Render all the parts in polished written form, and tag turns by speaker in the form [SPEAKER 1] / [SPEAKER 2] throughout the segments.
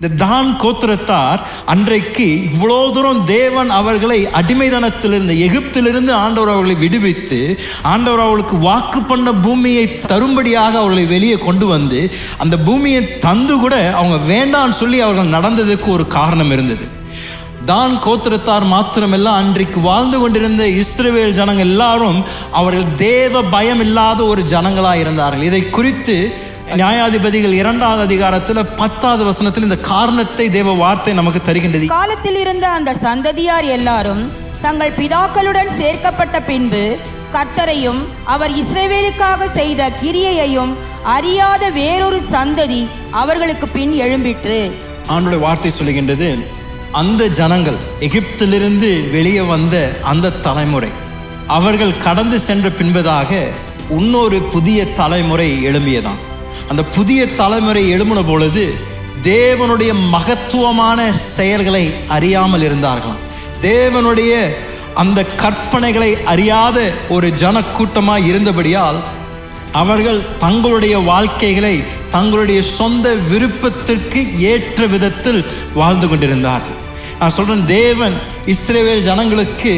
[SPEAKER 1] இந்த தான் கோத்திரத்தார் அன்றைக்கு இவ்வளோ தூரம் தேவன் அவர்களை அடிமைதனத்திலிருந்து, எகிப்திலிருந்து ஆண்டவர் அவர்களை விடுவித்து, ஆண்டவர் அவர்களுக்கு வாக்கு பண்ண பூமியை தரும்படியாக அவர்களை வெளியே கொண்டு வந்து அந்த பூமியை தந்து கூட அவங்க வேண்டான்னு சொல்லி அவர்கள் நடந்ததுக்கு ஒரு காரணம் இருந்தது. தான் கோத்திரத்தார் மாத்திரமெல்லாம் அன்றைக்கு வாழ்ந்து கொண்டிருந்த இஸ்ரவேல் ஜனங்கள் எல்லாரும் அவர்கள் தேவ பயம் இல்லாத ஒரு ஜனங்களாக இருந்தார்கள். இதை குறித்து நியாயாதிபதிகள் 2ஆம் அதிகாரத்தில் 10வது வசனத்தில் இந்த காரணத்தை தேவ வார்த்தை நமக்கு தருகின்றது.
[SPEAKER 2] காலத்தில் இருந்த அந்த சந்ததியார் எல்லாரும் தங்கள் பிதாக்களுடன் சேர்க்கப்பட்ட பின்பு கர்த்தரையும் அவர் இஸ்ரவேலுக்காக செய்த கிரியையையும் அறியாத வேறொரு சந்ததி அவர்களுக்கு பின் எழும்பிற்று. ஆண்டவருடைய வார்த்தை சொல்லுகின்றது, அந்த ஜனங்கள், எகிப்திலிருந்து வெளியே வந்த அந்த தலைமுறை, அவர்கள் கடந்து சென்ற பின்பதாக இன்னொரு புதிய தலைமுறை எழும்பியதான். அந்த புதிய தலைமுறை எழும்பின பொழுது தேவனுடைய மகத்துவமான செயல்களை அறியாமல் இருந்தார்களாம். தேவனுடைய அந்த கற்பனைகளை அறியாத ஒரு ஜனக்கூட்டமாக இருந்தபடியால் அவர்கள் தங்களுடைய வாழ்க்கைகளை தங்களுடைய சொந்த விருப்பத்திற்கு ஏற்ற விதத்தில் வாழ்ந்து கொண்டிருந்தார்கள். நான் சொல்றேன், தேவன் இஸ்ரவேல் ஜனங்களுக்கு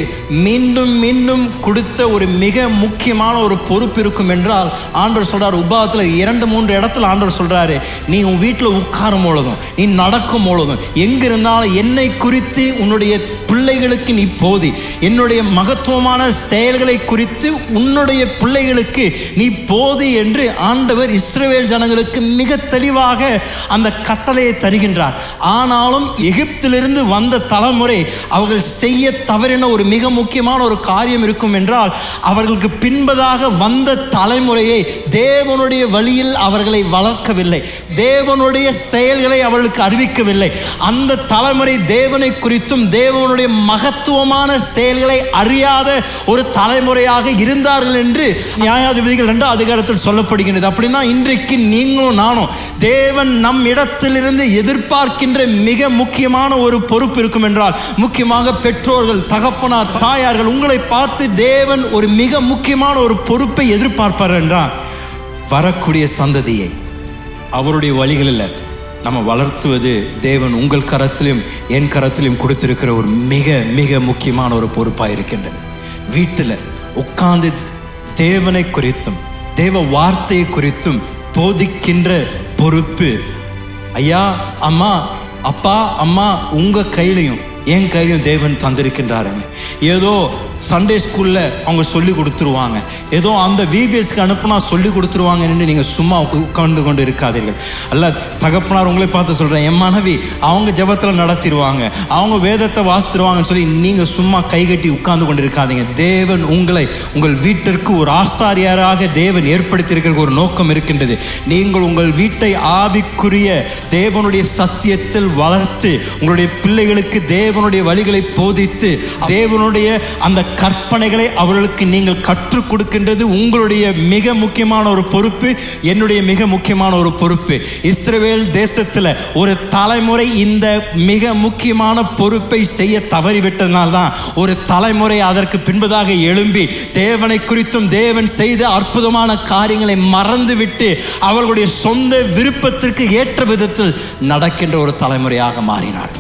[SPEAKER 2] மீண்டும் மீண்டும் கொடுத்த ஒரு மிக முக்கியமான ஒரு பொறுப்பு இருக்கும் என்றால், ஆண்டவர் சொல்றார், உபாகத்தில் 2-3 இடத்துல ஆண்டவர் சொல்றாரு, நீ உன் வீட்டில் உட்காரும் பொழுதும், நீ நடக்கும் பொழுதும், எங்கிருந்தாலும் என்னை குறித்து உன்னுடைய பிள்ளைகளுக்கு நீ போதி, என்னுடைய மகத்துவமான செயல்களை குறித்து உன்னுடைய பிள்ளைகளுக்கு நீ போதி என்று ஆண்டவர் இஸ்ரவேல் ஜனங்களுக்கு மிக தெளிவாக அந்த கட்டளையை தருகின்றார். ஆனாலும் எகிப்திலிருந்து வந்த தலைமுறை அவர்கள் செய்ய தவறின ஒரு மிக முக்கியமான ஒரு காரியம் இருக்கும் என்றால், அவர்களுக்கு பின்பதாக வந்த தலைமுறையை தேவனுடைய வழியில் அவர்களை வளர்க்கவில்லை, தேவனுடைய செயல்களை அவர்களுக்கு அறிவிக்கவில்லை. அந்த தலைமுறை தேவனை குறித்தும் தேவனுடைய மகத்துவமான செயல்களை அறியாத ஒரு தலைமுறையாக இருந்தார்கள் என்று நியாயாதிபதிகள் 2ஆம் அதிகாரத்தில் சொல்லப்படுகிறது. அப்படின்னா இன்றைக்கு நீங்களும் நானும் தேவன் நம் இடத்திலிருந்து எதிர்பார்க்கின்ற மிக முக்கியமான ஒரு பொறுப்பு இருக்கும் என்றால், முக்கியமாக பெற்றோர்கள், தகப்பனார், தாயார்கள், உங்களை பார்த்து தேவன் ஒரு மிக முக்கியமான ஒரு பொறுப்பை எதிர்பார்ப்பார் என்றால், வரக்கூடிய சந்ததியை அவருடைய வழிகளில் நம்ம வளர்த்துவது தேவன் உங்கள் கரத்திலும் என் கரத்திலும் கொடுத்திருக்கிற ஒரு மிக மிக முக்கியமான ஒரு பொறுப்பாக இருக்கின்றது. வீட்டில் உட்கார்ந்து தேவனை குறித்தும் தேவ வார்த்தையை குறித்தும் போதிக்கின்ற பொறுப்பு, ஐயா, அம்மா, அப்பா, அம்மா, உங்க கையிலையும் என் கையிலையும் தேவன் தந்திருக்கின்றாருங்க. ஏதோ சண்டே ஸ்கூலில் அவங்க சொல்லி கொடுத்துருவாங்க, ஏதோ அந்த விபிஎஸ்க்கு அனுப்புனா சொல்லி கொடுத்துருவாங்கன்னு நீங்கள் சும்மா உட்கார்ந்து கொண்டு இருக்காதீர்கள். அல்ல, தகப்பனார் உங்களை பார்த்து சொல்கிறேன், என் மனைவி அவங்க ஜெபத்தில் நடத்திடுவாங்க, அவங்க வேதத்தை வாசித்துருவாங்கன்னு சொல்லி நீங்கள் சும்மா கைகட்டி உட்கார்ந்து கொண்டு இருக்காதீங்க. தேவன் உங்களை உங்கள் வீட்டிற்கு ஒரு ஆசாரியராக தேவன் ஏற்படுத்தியிருக்கிற ஒரு நோக்கம் இருக்கின்றது. நீங்கள் உங்கள் வீட்டை ஆவிக்குரிய தேவனுடைய சத்தியத்தில் வளர்த்து உங்களுடைய பிள்ளைகளுக்கு தேவனுடைய வழிகளை போதித்து தேவனுடைய அந்த கற்பனைகளை அவர்களுக்கு நீங்கள் கற்றுக் கொடுக்கின்றது உங்களுடைய மிக முக்கியமான ஒரு பொறுப்பு, என்னுடைய மிக முக்கியமான ஒரு பொறுப்பு. இஸ்ரவேல் தேசத்தில் ஒரு தலைமுறை இந்த மிக முக்கியமான பொறுப்பை செய்ய தவறிவிட்டதனால்தான் ஒரு தலைமுறை அதற்கு பின்பதாக எழும்பி தேவனை குறித்தும் தேவன் செய்த அற்புதமான காரியங்களை மறந்துவிட்டு அவர்களுடைய சொந்த விருப்பத்திற்கு ஏற்ற விதத்தில் நடக்கின்ற ஒரு தலைமுறையாக மாறினார்.